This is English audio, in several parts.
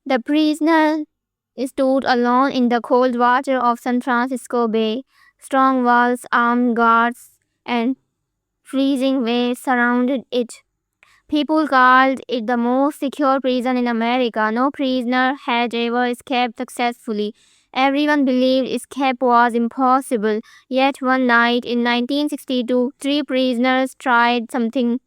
The prisoner stood alone in the cold water of San Francisco Bay. Strong walls, armed guards, and freezing waves surrounded it. People called it the most secure prison in America. No prisoner had ever escaped successfully. Everyone believed escape was impossible. Yet one night in 1962, three prisoners tried something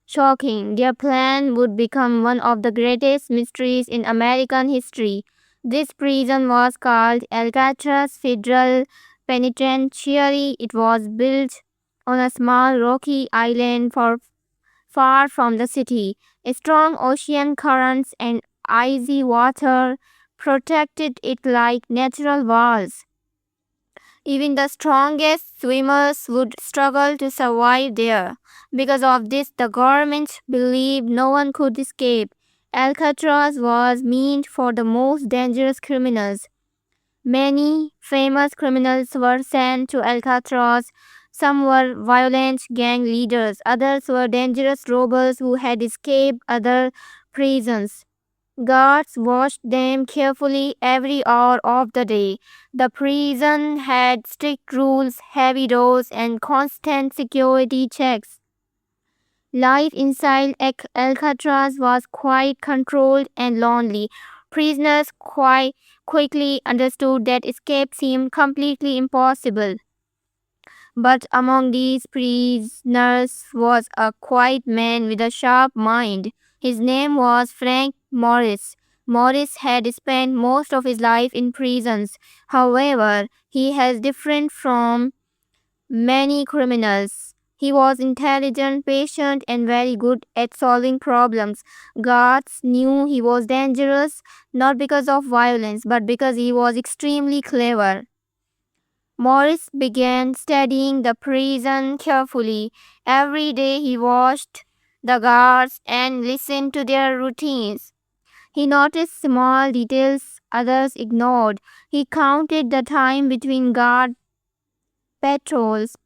shocking. Their plan would become one of the greatest mysteries in American history. This prison was called Alcatraz Federal Penitentiary. It was built on a small rocky island far from the city. Strong ocean currents and icy water protected it like natural walls. Even the strongest swimmers would struggle to survive there. Because of this, the government believed no one could escape. Alcatraz was meant for the most dangerous criminals. Many famous criminals were sent to Alcatraz. Some were violent gang leaders, others were dangerous robbers who had escaped other prisons. Guards watched them carefully every hour of the day. The prison had strict rules, heavy doors, and constant security checks. Life inside Alcatraz was quite controlled and lonely. Prisoners quite quickly understood that escape seemed completely impossible. But among these prisoners was a quiet man with a sharp mind. His name was Frank Morris. Morris had spent most of his life in prisons. However, he was different from many criminals. He was intelligent, patient, and very good at solving problems. Guards knew he was dangerous not because of violence but because he was extremely clever. Morris began studying the prison carefully. Every day he watched the guards and listened to their routines. He noticed small details others ignored. He counted the time between guard patrols.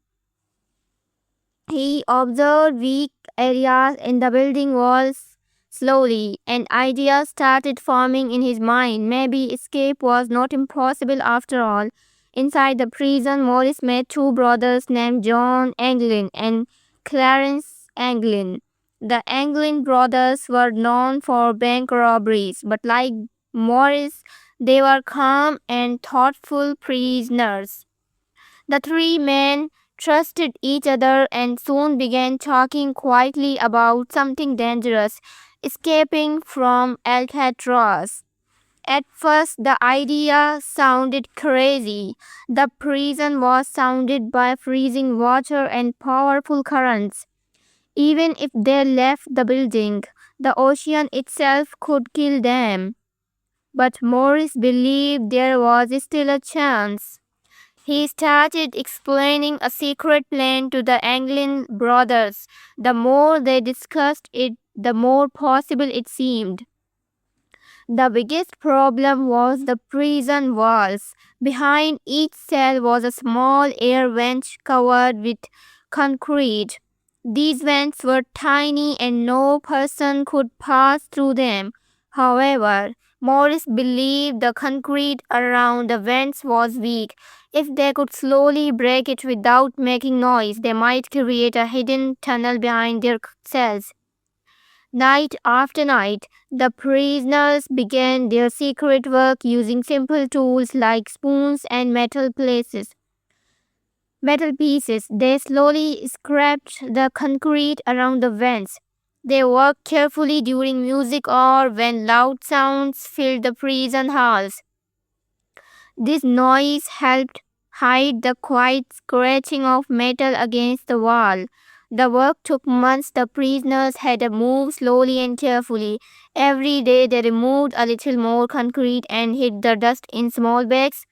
He observed weak areas in the building walls slowly. An idea started forming in his mind. Maybe escape was not impossible after all. Inside the prison, Morris met two brothers named John Anglin and Clarence Anglin. The Anglin brothers were known for bank robberies, but like Morris, they were calm and thoughtful prisoners. The three men trusted each other and soon began talking quietly about something dangerous, escaping from Alcatraz. At first, the idea sounded crazy. The prison was surrounded by freezing water and powerful currents. Even if they left the building, the ocean itself could kill them. But Morris believed there was still a chance. He started explaining a secret plan to the Anglin brothers. The more they discussed it, the more possible it seemed. The biggest problem was the prison walls. Behind each cell was a small air vent covered with concrete. These vents were tiny and no person could pass through them. However, Morris believed the concrete around the vents was weak. If they could slowly break it without making noise, they might create a hidden tunnel behind their cells. Night after night, the prisoners began their secret work using simple tools like spoons and metal pieces. They slowly scraped the concrete around the vents. They worked carefully during music or when loud sounds filled the prison halls. This noise helped hide the quiet scratching of metal against the wall. The work took months. The prisoners had to move slowly and carefully. Every day they removed a little more concrete and hid the dust in small bags.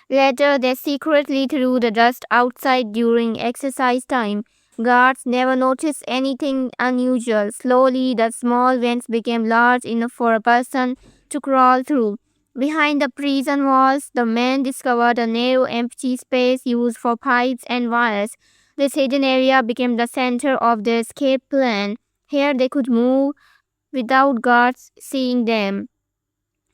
Later they secretly threw the dust outside during exercise time. Guards never noticed anything unusual. Slowly the small vents became large enough for a person to crawl through. Behind the prison walls, the men discovered a narrow empty space used for pipes and wires. This hidden area became the center of their escape plan. Here they could move without guards seeing them.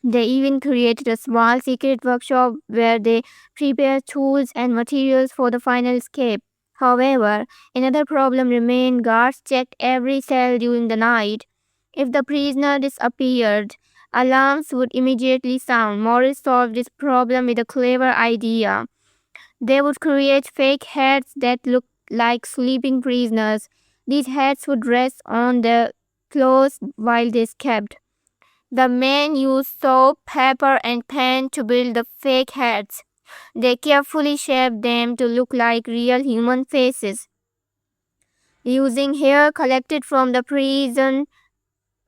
They even created a small secret workshop where they prepared tools and materials for the final escape. However, another problem remained. Guards checked every cell during the night. If the prisoner disappeared, alarms would immediately sound. Morris solved this problem with a clever idea. They would create fake heads that looked like sleeping prisoners. These heads would rest on their clothes while they escaped. The men used soap, paper, and paint to build the fake heads. They carefully shaped them to look like real human faces. Using hair collected from the prison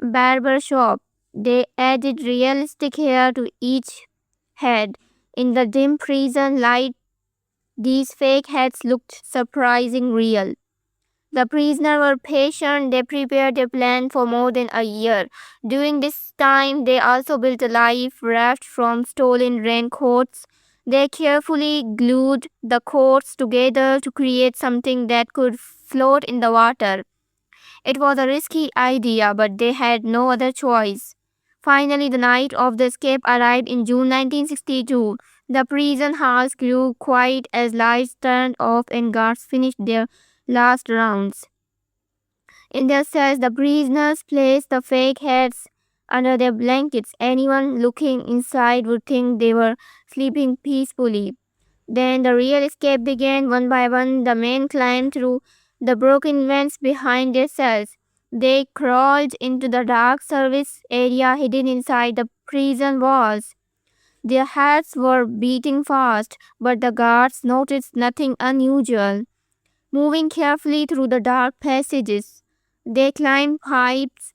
barber shop, they added realistic hair to each head. In the dim prison light, these fake heads looked surprisingly real. The prisoners were patient. They prepared a plan for more than a year. During this time, they also built a life raft from stolen raincoats. They carefully glued the coats together to create something that could float in the water. It was a risky idea, but they had no other choice. Finally, the night of the escape arrived in June 1962. The prison halls grew quiet as lights turned off and guards finished their last rounds. In their cells, the prisoners placed the fake heads under their blankets. Anyone looking inside would think they were sleeping peacefully. Then the real escape began. One by one, the men climbed through the broken vents behind their cells. They crawled into the dark service area hidden inside the prison walls. Their hearts were beating fast, but the guards noticed nothing unusual. Moving carefully through the dark passages, they climbed pipes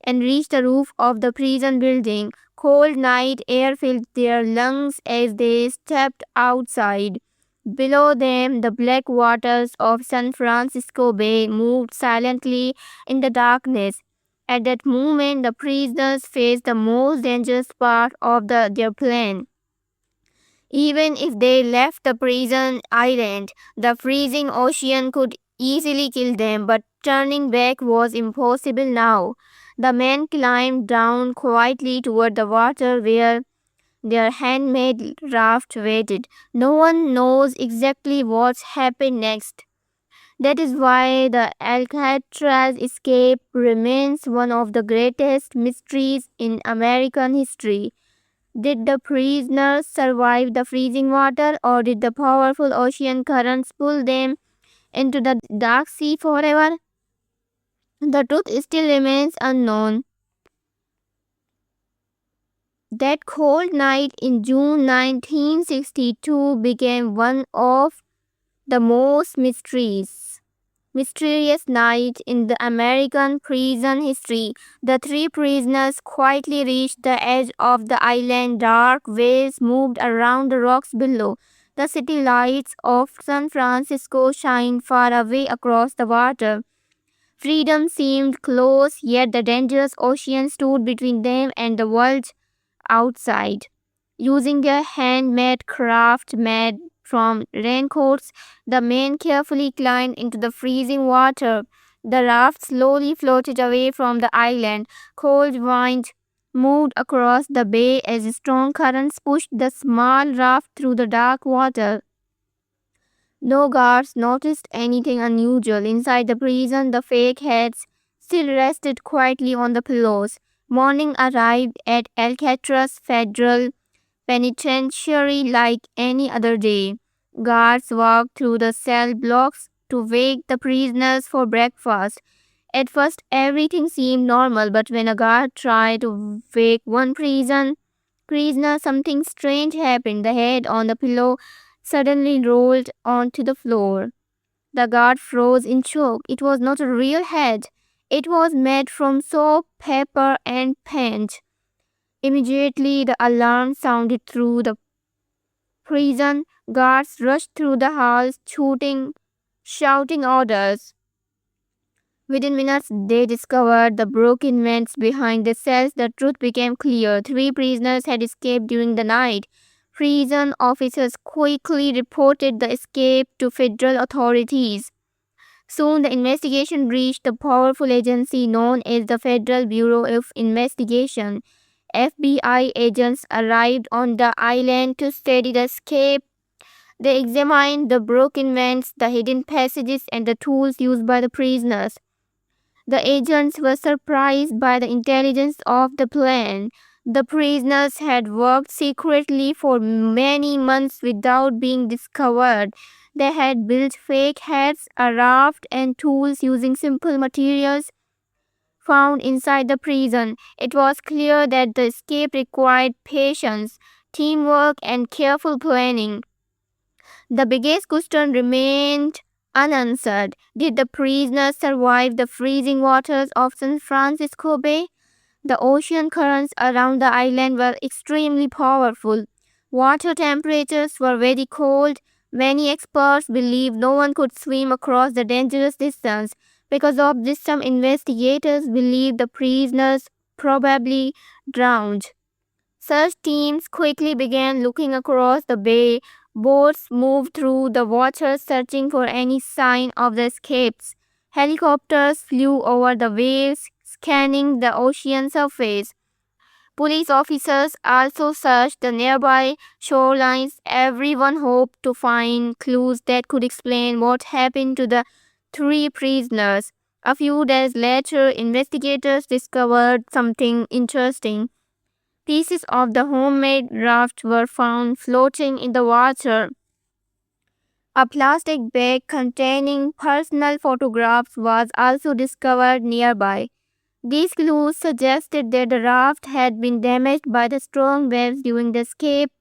and reached the roof of the prison building. Cold night air filled their lungs as they stepped outside. Below them, the black waters of San Francisco Bay moved silently in the darkness. At that moment, the prisoners faced the most dangerous part of their plan. Even if they left the prison island, the freezing ocean could easily kill them, but turning back was impossible now. The men climbed down quietly toward the water where their handmade raft waited. No one knows exactly what happened next. That is why the Alcatraz escape remains one of the greatest mysteries in American history. Did the prisoners survive the freezing water, or did the powerful ocean currents pull them into the dark sea forever? The truth still remains unknown. That cold night in June 1962 became one of the most mysterious night in the American prison history. The three prisoners quietly reached the edge of the island. Dark waves moved around the rocks below. The city lights of San Francisco shined far away across the water. Freedom seemed close, yet the dangerous ocean stood between them and the world outside. Using their handmade craft made from raincoats, the men carefully climbed into the freezing water. The raft slowly floated away from the island. Cold wind moved across the bay as strong currents pushed the small raft through the dark water. No guards noticed anything unusual. Inside the prison, the fake heads still rested quietly on the pillows. Morning arrived at Alcatraz Federal Penitentiary like any other day. Guards walked through the cell blocks to wake the prisoners for breakfast. At first, everything seemed normal, but when a guard tried to wake one prisoner, something strange happened. The head on the pillow suddenly rolled onto the floor. The guard froze in shock. It was not a real head. It was made from soap, paper, and paint. Immediately, the alarm sounded through the prison. Guards rushed through the halls, shouting orders. Within minutes, they discovered the broken vents behind the cells. The truth became clear. Three prisoners had escaped during the night. Prison officers quickly reported the escape to federal authorities. Soon, the investigation reached the powerful agency known as the Federal Bureau of Investigation. FBI agents arrived on the island to study the escape. They examined the broken vents, the hidden passages, and the tools used by the prisoners. The agents were surprised by the intelligence of the plan. The prisoners had worked secretly for many months without being discovered. They had built fake heads, a raft, and tools using simple materials found inside the prison. It was clear that the escape required patience, teamwork, and careful planning. The biggest question remained unanswered. Did the prisoners survive the freezing waters of San Francisco Bay? The ocean currents around the island were extremely powerful. Water temperatures were very cold. Many experts believed no one could swim across the dangerous distance. Because of this, some investigators believed the prisoners probably drowned. Search teams quickly began looking across the bay. Boats moved through the water searching for any sign of the escapes. Helicopters flew over the waves, scanning the ocean surface. Police officers also searched the nearby shorelines. Everyone hoped to find clues that could explain what happened to the three prisoners. A few days later, investigators discovered something interesting. Pieces of the homemade raft were found floating in the water. A plastic bag containing personal photographs was also discovered nearby. These clues suggested that the raft had been damaged by the strong waves during the escape.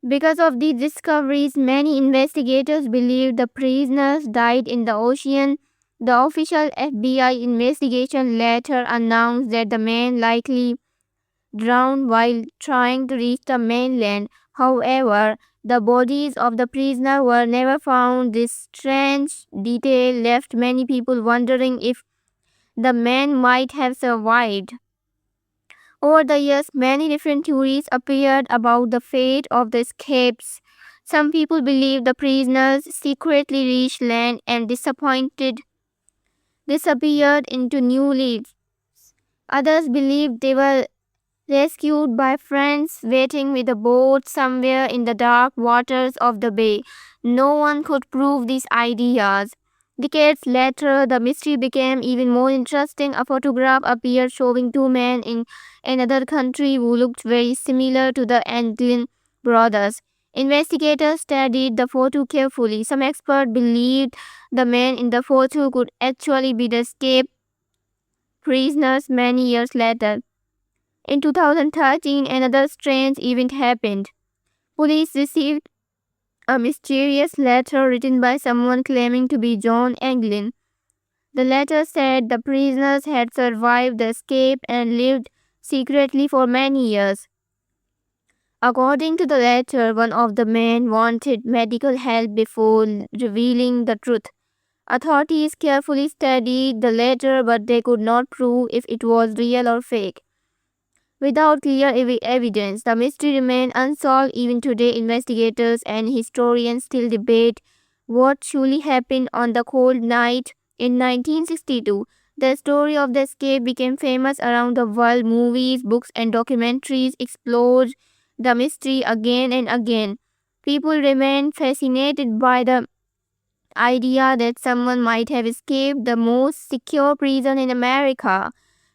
Because of these discoveries, many investigators believe the prisoners died in the ocean. The official FBI investigation later announced that the men likely drowned while trying to reach the mainland. However, the bodies of the prisoners were never found. This strange detail left many people wondering if the men might have survived. Over the years, many different theories appeared about the fate of the escapes. Some people believe the prisoners secretly reached land and disappeared into new leaves. Others believed they were rescued by friends waiting with a boat somewhere in the dark waters of the bay. No one could prove these ideas. Decades later, the mystery became even more interesting. A photograph appeared showing two men in another country who looked very similar to the Anglin brothers. Investigators studied the photo carefully. Some experts believed the men in the photo could actually be the escaped prisoners many years later. In 2013, another strange event happened. Police received a mysterious letter written by someone claiming to be John Anglin. The letter said the prisoners had survived the escape and lived secretly for many years. According to the letter, one of the men wanted medical help before revealing the truth. Authorities carefully studied the letter, but they could not prove if it was real or fake. Without clear evidence, the mystery remains unsolved. Even today, investigators and historians still debate what truly happened on the cold night in 1962. The story of the escape became famous around the world. Movies, books, and documentaries explored the mystery again and again. People remain fascinated by the idea that someone might have escaped the most secure prison in America.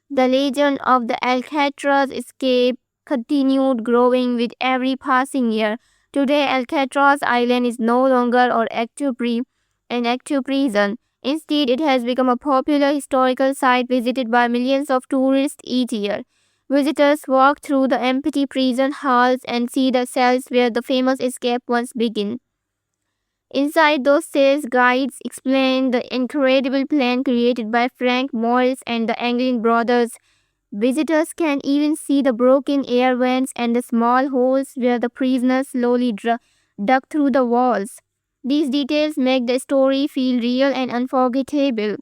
The legend of the Alcatraz Escape continued growing with every passing year. Today, Alcatraz Island is no longer an active prison. Instead, it has become a popular historical site visited by millions of tourists each year. Visitors walk through the empty prison halls and see the cells where the famous escape once began. Inside those cells, guides explain the incredible plan created by Frank Morris and the Anglin brothers. Visitors can even see the broken air vents and the small holes where the prisoners slowly dug through the walls. These details make the story feel real and unforgettable.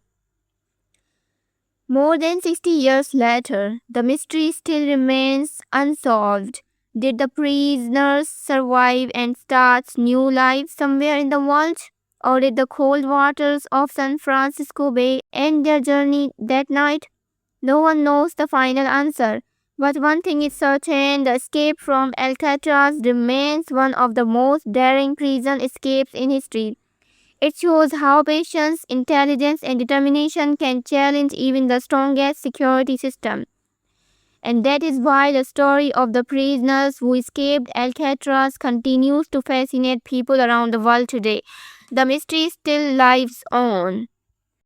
More than 60 years later, the mystery still remains unsolved. Did the prisoners survive and start new lives somewhere in the world? Or did the cold waters of San Francisco Bay end their journey that night? No one knows the final answer. But one thing is certain, the escape from Alcatraz remains one of the most daring prison escapes in history. It shows how patience, intelligence, and determination can challenge even the strongest security system. And that is why the story of the prisoners who escaped Alcatraz continues to fascinate people around the world today. The mystery still lives on.